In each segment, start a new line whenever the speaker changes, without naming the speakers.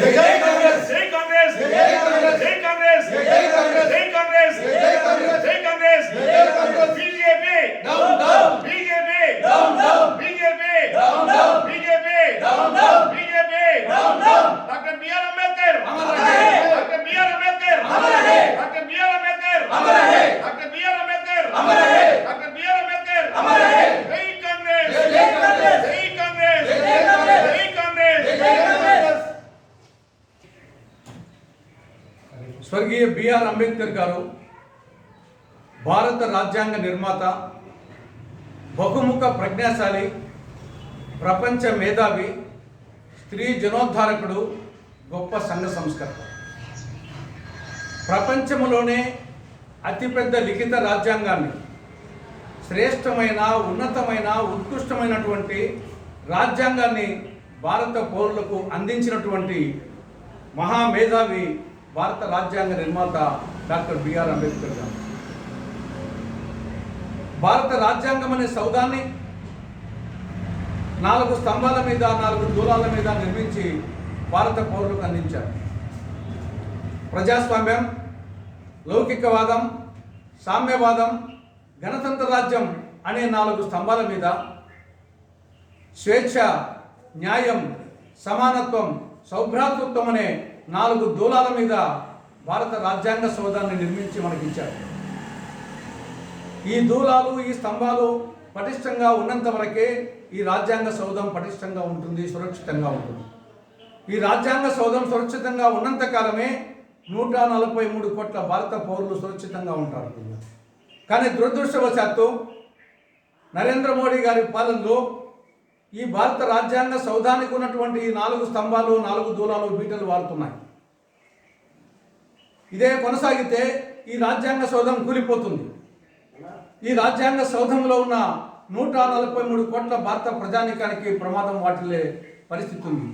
జై కాంగ్రెస్
జై కాంగ్రెస్
జై కాంగ్రెస్
జై కాంగ్రెస్
జై కాంగ్రెస్
జై కాంగ్రెస్
జై కాంగ్రెస్
జై కాంగ్రెస్
జై Congress
BJP
down down
BJP
down down
BJP
down down
BJP
down down
BJP
down down
doctor BR Ambedkar
అమర్ రహే
డాక్టర్ బిఆర్ అంబేద్కర్
అమర్ రహే
డాక్టర్ బిఆర్ అంబేద్కర్
అమర్ రహే
డాక్టర్ బిఆర్ అంబేద్కర్
అమర్ రహే
డాక్టర్ బిఆర్ అంబేద్కర్
అమర్ రహే
జై కాంగ్రెస్
జై కాంగ్రెస్
జై కాంగ్రెస్
జై కాంగ్రెస్
జై కాంగ్రెస్
జై కాంగ్రెస్
స్వర్గీయ బిఆర్ అంబేద్కర్ గారు భారత రాజ్యాంగ నిర్మాత, బహుముఖ ప్రజ్ఞాశాలి, ప్రపంచ మేధావి, స్త్రీ జనోద్ధారకుడు, గొప్ప సంఘ సంస్కర్త. ప్రపంచంలోనే అతిపెద్ద లిఖిత రాజ్యాంగాన్ని, శ్రేష్టమైన, ఉన్నతమైన, ఉత్కృష్టమైనటువంటి రాజ్యాంగాన్ని భారత పౌరులకు అందించినటువంటి మహామేధావి భారత రాజ్యాంగ నిర్మాత డాక్టర్ బిఆర్ అంబేద్కర్ గారు. భారత రాజ్యాంగం అనే సౌధాన్ని 4 స్తంభాల మీద, 4 దూలాల మీద నిర్మించి భారత పౌరులకు అందించారు. ప్రజాస్వామ్యం, లౌకికవాదం, సామ్యవాదం, గణతంత్ర రాజ్యం అనే 4 స్తంభాల మీద స్వేచ్ఛ, న్యాయం, సమానత్వం, సౌభ్రాతృత్వం అనే 4 దూలాల మీద భారత రాజ్యాంగ సౌధాన్ని నిర్మించి మనకిచ్చారు. ఈ దూలాలు, ఈ స్తంభాలు పటిష్టంగా ఉన్నంత వరకే ఈ రాజ్యాంగ సౌధం పటిష్టంగా ఉంటుంది, సురక్షితంగా ఉంటుంది. ఈ రాజ్యాంగ సౌధం సురక్షితంగా ఉన్నంత కాలమే 143 కోట్ల భారత పౌరులు సురక్షితంగా ఉంటారు. కానీ దురదృష్టవశాత్తు నరేంద్ర మోడీ గారి పాలనలో ఈ భారత రాజ్యాంగ సౌధానికి ఉన్నటువంటి ఈ 4 స్తంభాలు, 4 దూలాలు, బీటలు వాడుతున్నాయి. ఇదే కొనసాగితే ఈ రాజ్యాంగ సౌధం కూలిపోతుంది. ఈ రాజ్యాంగ సౌధంలో ఉన్న 143 కోట్ల భారత ప్రజానీకానికి ప్రమాదం వాటిల్లే పరిస్థితి ఉంది.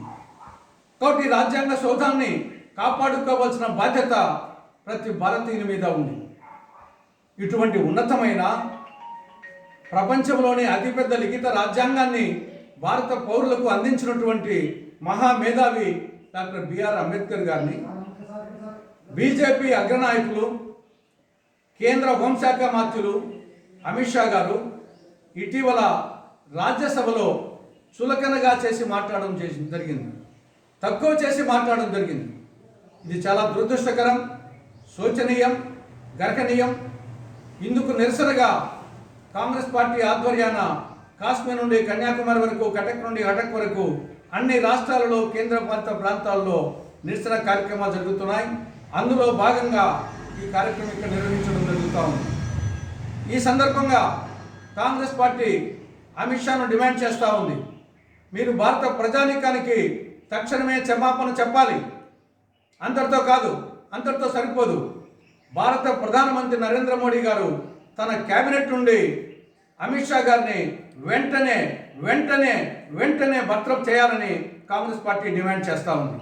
కాబట్టి ఈ రాజ్యాంగ సౌధాన్ని కాపాడుకోవాల్సిన బాధ్యత ప్రతి భారతీయుని మీద ఉంది. ఇటువంటి ఉన్నతమైన, ప్రపంచంలోనే అతిపెద్ద లిఖిత రాజ్యాంగాన్ని భారత పౌరులకు అందించినటువంటి మహామేధావి డాక్టర్ బిఆర్ అంబేద్కర్ గారిని బీజేపీ అగ్రనాయకులు, కేంద్ర హోంశాఖ మంత్రులు అమిత్ షా గారు ఇటీవల రాజ్యసభలో చులకనగా చేసి మాట్లాడడం జరిగింది, తక్కువ చేసి మాట్లాడడం జరిగింది. ఇది చాలా దురదృష్టకరం, శోచనీయం, గర్హనీయం. ఇందుకు నిరసనగా కాంగ్రెస్ పార్టీ ఆధ్వర్యాన కాశ్మీర్ నుండి కన్యాకుమారి వరకు, కటక్ నుండి హటక్ వరకు అన్ని రాష్ట్రాలలో, కేంద్రపాలిత ప్రాంతాల్లో నిరసన కార్యక్రమాలు జరుగుతున్నాయి. అందులో భాగంగా ఈ కార్యక్రమం ఇక్కడ నిర్వహించడం జరుగుతూ ఉంది. ఈ సందర్భంగా కాంగ్రెస్ పార్టీ అమిత్ షాను డిమాండ్ చేస్తూ ఉంది, మీరు భారత ప్రజానీకానికి తక్షణమే క్షమాపణ చెప్పాలి. అంతటితో కాదు, అంతటితో సరిపోదు. భారత ప్రధానమంత్రి నరేంద్ర మోడీ గారు తన కేబినెట్ నుండి అమిత్ షా గారిని వెంటనే వెంటనే వెంటనే బర్తరఫ్ చేయాలని కాంగ్రెస్ పార్టీ డిమాండ్ చేస్తూ ఉంది.